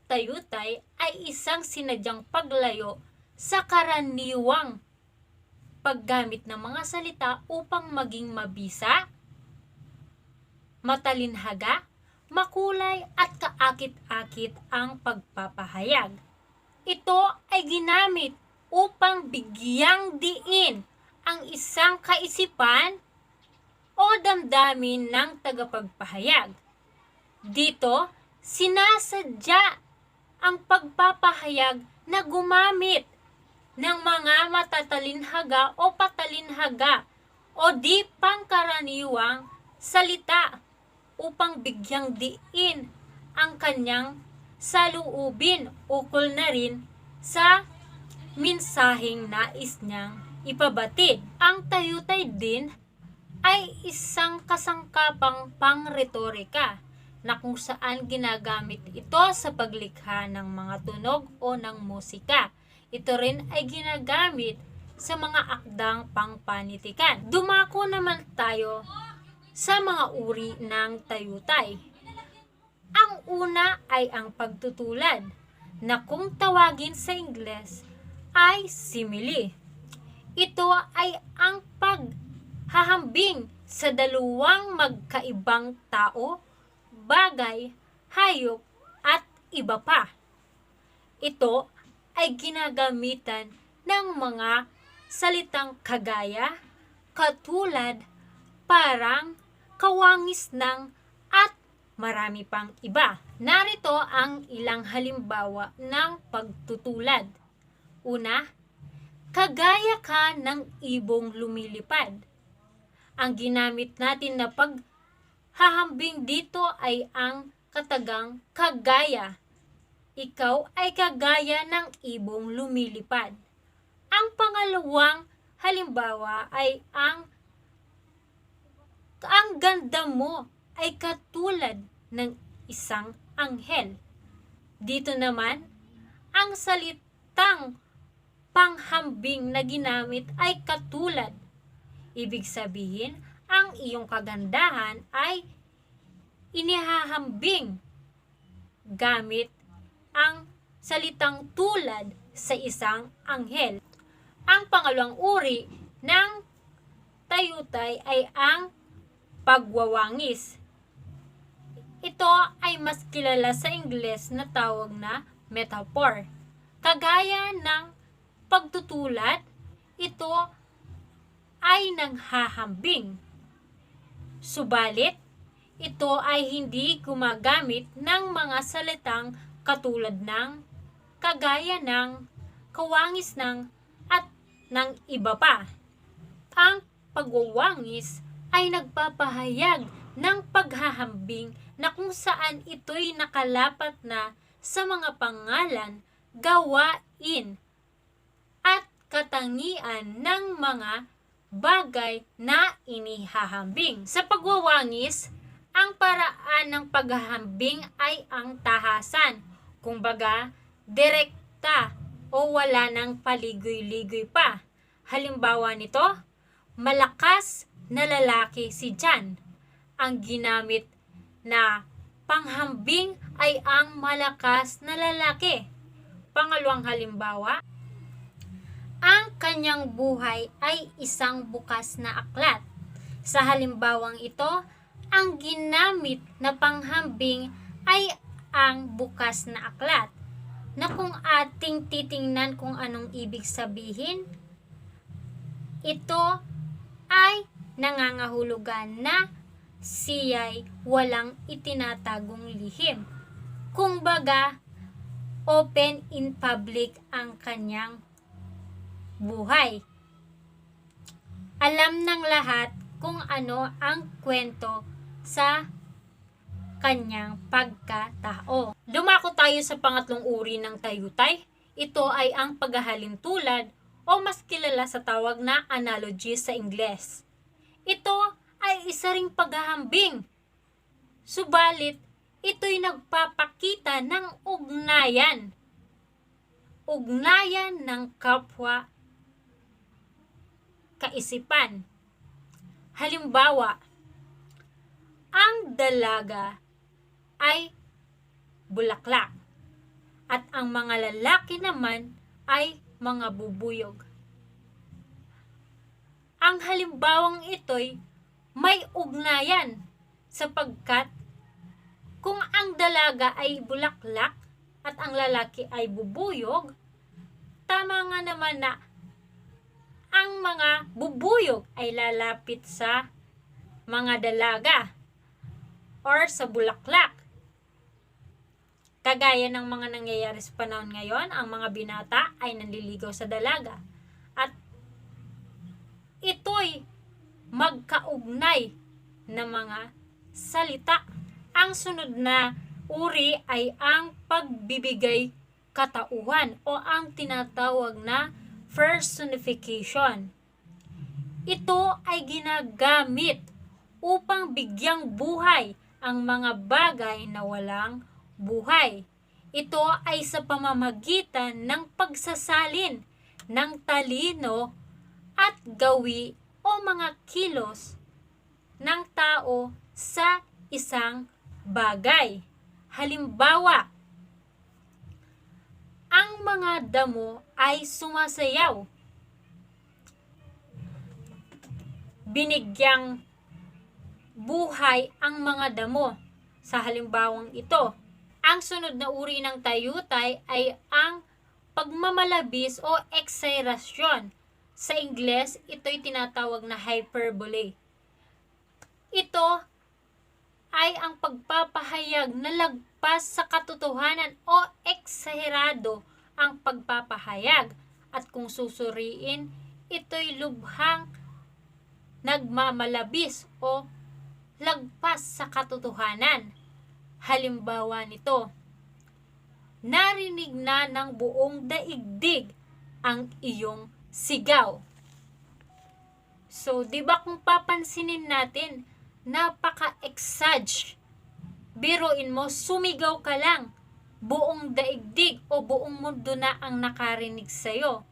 tayutay ay isang sinadyang paglayo sa karaniwang paggamit ng mga salita upang maging mabisa, matalinhaga, makulay at kaakit-akit ang pagpapahayag. Ito ay ginamit upang bigyang diin ang isang kaisipan o damdamin ng tagapagpahayag. Dito, sinasadya ang pagpapahayag na gumamit ng mga matatalinhaga o patalinhaga o di pangkaraniwang salita upang bigyang diin ang kanyang saloobin ukol na rin sa mensaheng nais niyang ipabatid. Ang tayutay din ay isang kasangkapang pangretorika na kung saan ginagamit ito sa paglikha ng mga tunog o ng musika. Ito rin ay ginagamit sa mga akdang pangpanitikan. Dumako naman tayo sa mga uri ng tayutay. Ang una ay ang pagtutulad, na kung tawagin sa Ingles ay simile. Ito ay ang paghahambing sa dalawang magkaibang tao, bagay, hayop at iba pa. Ito ay ginagamitan ng mga salitang kagaya, katulad, parang, kawangis ng at marami pang iba. Narito ang ilang halimbawa ng pagtutulad. Una, kagaya ka ng ibong lumilipad. Ang ginamit natin na paghahambing dito ay ang katagang kagaya. Ikaw ay kagaya ng ibong lumilipad. Ang pangalawang halimbawa ay ang ganda mo ay katulad ng isang anghel. Dito naman, ang salitang panghambing na ginamit ay katulad. Ibig sabihin, ang iyong kagandahan ay inihahambing gamit ang salitang tulad sa isang anghel. Ang pangalawang uri ng tayutay ay ang pagwawangis. Ito ay mas kilala sa Ingles na tawag na metaphor. Kagaya ng pagtutulad, ito ay nanghahambing. Subalit, ito ay hindi gumagamit ng mga salitang katulad ng, kagaya ng, kawangis ng, at ng iba pa. Ang pagwawangis ay nagpapahayag ng paghahambing na kung saan ito'y nakalapat na sa mga pangalan, gawain, at katangian ng mga bagay na inihahambing. Sa pagwawangis, ang paraan ng paghahambing ay ang tahasan, kumbaga direkta o wala ng paligoy-ligoy pa. Halimbawa nito, malakas na lalaki si John. Ang ginamit na panghambing ay ang malakas na lalaki. Pangalawang halimbawa, ang kanyang buhay ay isang bukas na aklat. Sa halimbawang ito, ang ginamit na panghambing ay ang bukas na aklat, na kung ating titingnan kung anong ibig sabihin, ito ay nangangahulugan na siya'y walang itinatagong lihim. Kumbaga, open in public ang kanyang buhay. Alam ng lahat kung ano ang kwento sa kanyang pagkatao. Dumako tayo sa pangatlong uri ng tayutay. Ito ay ang paghahalin tulad o mas kilala sa tawag na analogy sa Ingles. Ito ay isa ring paghahambing. Subalit, ito'y nagpapakita ng ugnayan. Ugnayan ng kapwa kaisipan. Halimbawa, ang dalaga ay bulaklak. at ang mga lalaki naman ay mga bubuyog. Ang halimbawang ito'y may ugnayan sapagkat kung ang dalaga ay bulaklak at ang lalaki ay bubuyog, tama nga naman na ang mga bubuyog ay lalapit sa mga dalaga or sa bulaklak. Kagaya ng mga nangyayari sa panahon ngayon, ang mga binata ay nanliligaw sa dalaga. At ito'y magkaugnay na mga salita. Ang sunod na uri ay ang pagbibigay katauhan o ang tinatawag na personification. Ito ay ginagamit upang bigyang buhay ang mga bagay na walang buhay. Ito ay sa pamamagitan ng pagsasalin ng talino at gawi o mga kilos ng tao sa isang bagay. Halimbawa, ang mga damo ay sumasayaw. Binigyang buhay ang mga damo sa halimbawang ito. Ang sunod na uri ng tayutay ay ang pagmamalabis o exaggeration. Sa Ingles, ito'y tinatawag na hyperbole. Ito ay ang pagpapahayag na lagpas sa katotohanan o eksaherado ang pagpapahayag. At kung susuriin, ito'y lubhang nagmamalabis o lagpas sa katotohanan. Halimbawa nito, narinig na ng buong daigdig ang iyong sigaw. So, di ba kung papansinin natin, napaka-exage. Biruin mo, sumigaw ka lang. Buong daigdig o buong mundo na ang nakarinig sa'yo.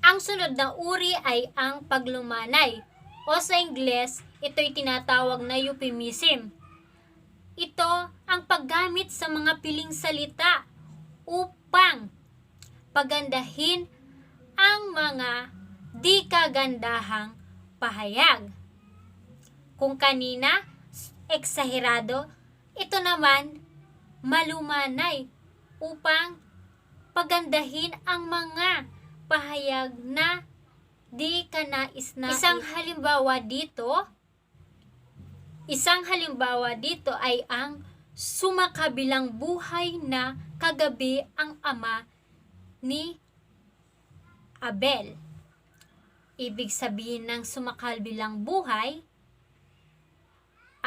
Ang sunod na uri ay ang paglumanay. O sa Ingles, ito'y tinatawag na euphemism. Ito ang paggamit sa mga piling salita upang pagandahin ang mga di kagandahang pahayag. Kung kanina, eksaherado, ito naman, malumanay upang pagandahin ang mga pahayag na di kanais-nais. Isang halimbawa dito ay ang sumakabilang buhay na kagabi ang ama ni Abel. Ibig sabihin ng sumakabilang buhay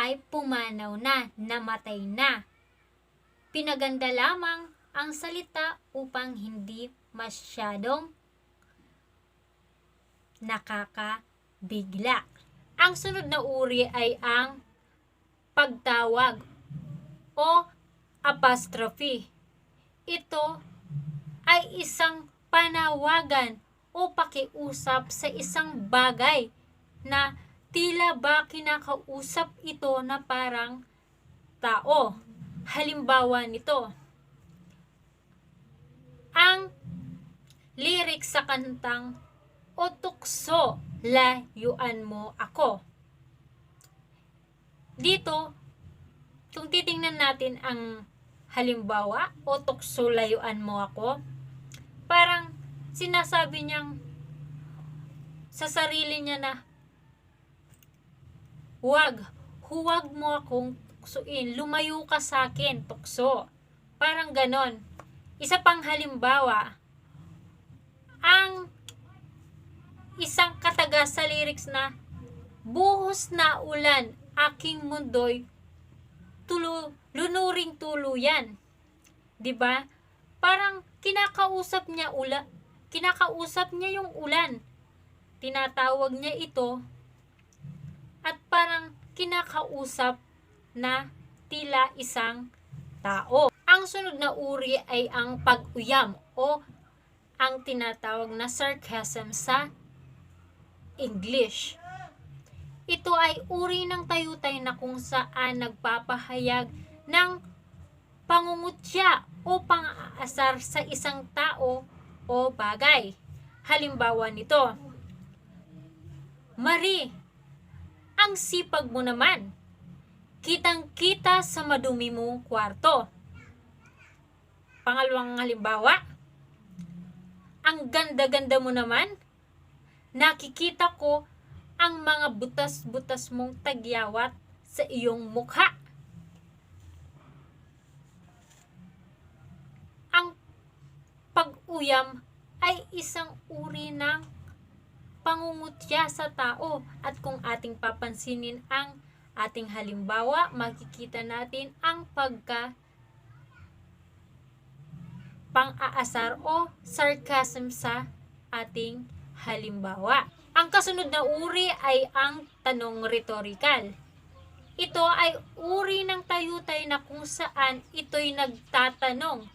ay pumanaw na, namatay na. Pinaganda lamang ang salita upang hindi masyadong nakakabigla. Ang sunod na uri ay ang pagtawag o apostrophe. Ito ay isang panawagan o pakiusap sa isang bagay na tila ba kinakausap ito na parang tao. Halimbawa nito, ang lyrics sa kantang "O tukso, layuan mo ako." Dito, kung titingnan natin ang halimbawa, "O tukso, layuan mo ako", parang sinasabi niyang sa sarili niya na huwag mo akong tuksuin, lumayo ka sa akin, tukso. Parang ganon. Isa pang halimbawa, ang isang kataga sa lyrics na "Buhos na ulan, aking mundo'y lunuring tuluyan." 'Di ba? Parang kinakausap niya yung ulan. Tinatawag niya ito at parang kinakausap na tila isang tao. Ang sunod na uri ay ang pag-uyam o ang tinatawag na sarcasm sa English. Ito ay uri ng tayutay na kung saan nagpapahayag ng pangungulit pangungutya o pang-aasar sa isang tao o bagay. Halimbawa nito, Marie, ang sipag mo naman. Kitang-kita sa madumi mong kwarto. Pangalawang halimbawa, ang ganda-ganda mo naman. Nakikita ko ang mga butas-butas mong tagyawat sa iyong mukha. Ang pag-uyam ay isang uri ng pangungutya sa tao, at kung ating papansinin ang ating halimbawa, makikita natin ang pang-aasar o sarcasm sa ating halimbawa. Ang kasunod na uri ay ang tanong rhetorical. Ito ay uri ng tayutay na kung saan ito'y nagtatanong,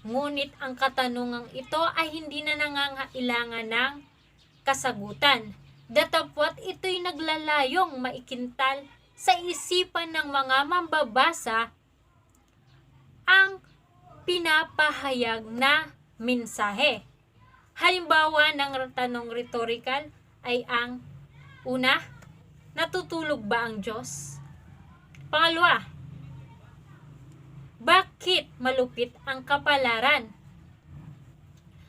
ngunit ang katanungang ito ay hindi na nangangailangan ng kasagutan. Datapwat ito'y naglalayong maikintal sa isipan ng mga mambabasa ang pinapahayag na mensahe. Halimbawa ng tanong rhetorical ay ang una, natutulog ba ang Diyos? Pangalawa, bakit malupit ang kapalaran?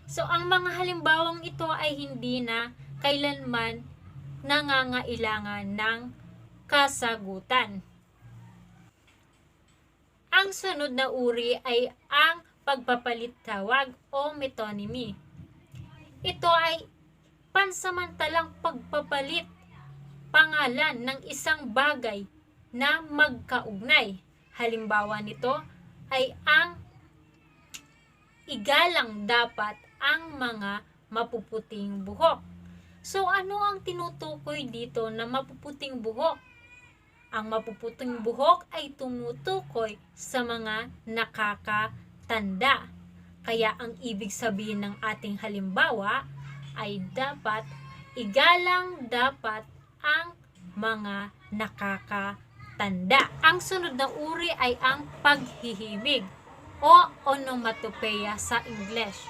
So, ang mga halimbawang ito ay hindi na kailanman nangangailangan ng kasagutan. Ang sunod na uri ay ang pagpapalit tawag o metonymy. Ito ay pansamantalang pagpapalit pangalan ng isang bagay na magkaugnay. Halimbawa nito ay ang igalang dapat ang mga mapuputing buhok. So, ano ang tinutukoy dito na mapuputing buhok? Ang mapuputing buhok ay tumutukoy sa mga nakakatanda. Kaya ang ibig sabihin ng ating halimbawa ay dapat igalang dapat ang mga nakakatanda. Ang sunod na uri ay ang paghihimig o onomatopoeia sa English.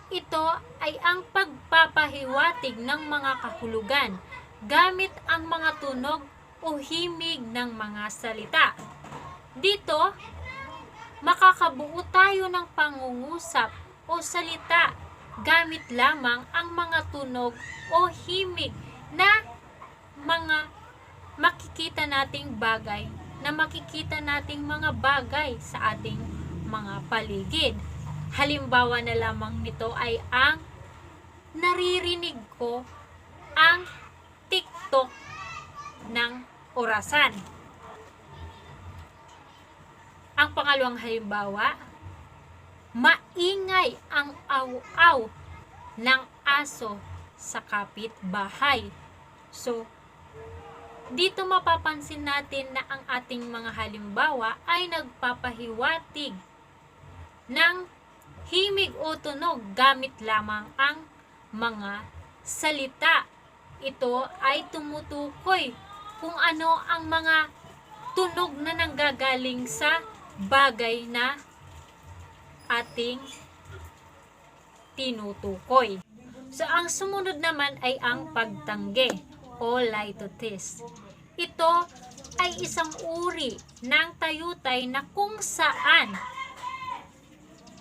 Ito ay ang pagpapahiwatig ng mga kahulugan gamit ang mga tunog o himig ng mga salita. Dito, makakabuo tayo ng pangungusap o salita gamit lamang ang mga tunog o himig na mga makikita nating bagay, na makikita nating mga bagay sa ating mga paligid. Halimbawa na lamang nito ay ang naririnig ko ang TikTok ng orasan. Ang pangalawang halimbawa, maingay ang aw-aw ng aso sa kapitbahay. So, dito mapapansin natin na ang ating mga halimbawa ay nagpapahiwatig ng himig o tunog gamit lamang ang mga salita. Ito ay tumutukoy kung ano ang mga tunog na nanggagaling sa bagay na ating tinutukoy. So, ang sumunod naman ay ang pagtanggi o litotes. Ito ay isang uri ng tayutay na kung saan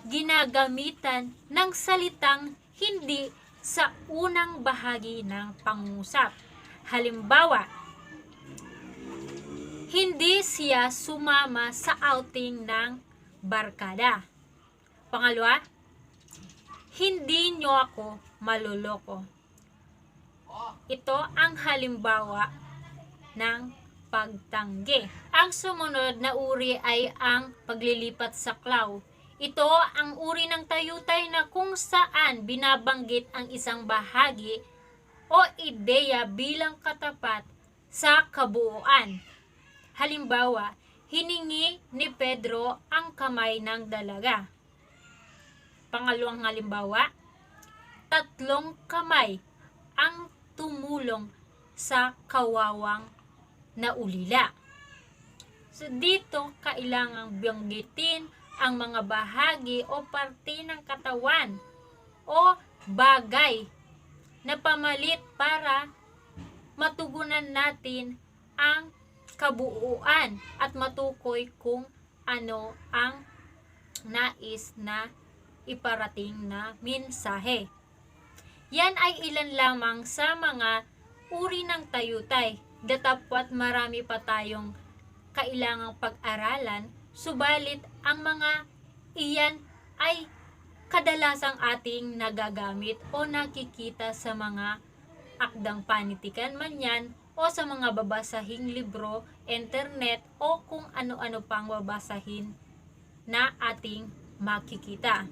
ginagamitan ng salitang hindi sa unang bahagi ng pangusap. Halimbawa, hindi siya sumama sa outing ng barkada. Pangalawa, hindi nyo ako maluloko. Ito ang halimbawa ng pagtanggi. Ang sumunod na uri ay ang paglilipat sa klaw. Ito ang uri ng tayutay na kung saan binabanggit ang isang bahagi o ideya bilang katapat sa kabuuan. Halimbawa, hiningi ni Pedro ang kamay ng dalaga. Pangalawang halimbawa, 3 kamay ang tumulong sa kawawang naulila. So dito kailangang banggitin ang mga bahagi o parte ng katawan o bagay na pamalit para matugunan natin ang kabuuan at matukoy kung ano ang nais na iparating na mensahe. Yan ay ilan lamang sa mga uri ng tayutay. Datapwat marami pa tayong kailangang pag-aralan, subalit ang mga iyan ay kadalasang ating nagagamit o nakikita sa mga akdang panitikan man yan o sa mga babasahing libro, internet o kung ano-ano pang babasahin na ating makikita.